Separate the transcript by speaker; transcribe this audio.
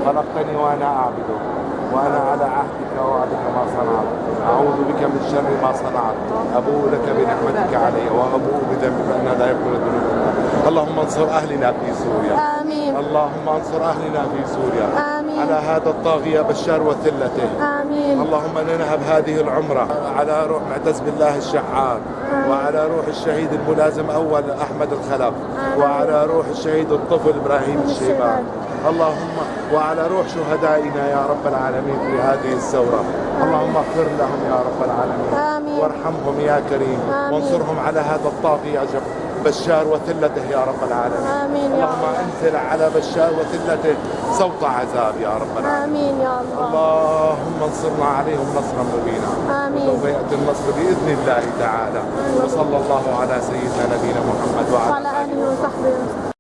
Speaker 1: خلقتني وأنا أعبدك وأنا على عهدك ووعدك ما صنعت. أعوذ بك من شر ما صنعت. أبوء لك بنعمتك علي وأبوء بذنبي فإنه لا يغفر الذنوب إلا أنت. اللهم انصر أهلنا في سوريا.
Speaker 2: آمين.
Speaker 1: اللهم انصر أهلنا في سوريا.
Speaker 2: آمين.
Speaker 1: على هذا الطاغية بشار وثلته.
Speaker 2: آمين.
Speaker 1: اللهم ننهب هذه العمرة على روح معتز بالله الشحار، وعلى روح الشهيد الملازم أول أحمد الخلف، وعلى روح الشهيد الطفل إبراهيم الشيبان، اللهم وعلى روح شهدائنا يا رب العالمين في هذه الثورة. اللهم اغفر لهم يا رب العالمين.
Speaker 2: آمين.
Speaker 1: وارحمهم يا كريم.
Speaker 2: آمين.
Speaker 1: وانصرهم على هذا الطاغية بشار وثلته يا رب العالمين.
Speaker 2: آمين يا
Speaker 1: اللهم
Speaker 2: الله.
Speaker 1: انزل على بشار وثلته صوت عذاب يا رب العالمين.
Speaker 2: آمين يا الله.
Speaker 1: اللهم انصرنا عليهم نصرا مبينا.
Speaker 2: آمين.
Speaker 1: وسوف يأتي النصر بإذن الله تعالى. وصلى الله على سيدنا نبينا محمد
Speaker 2: وعلى آله وصحبه وسلم.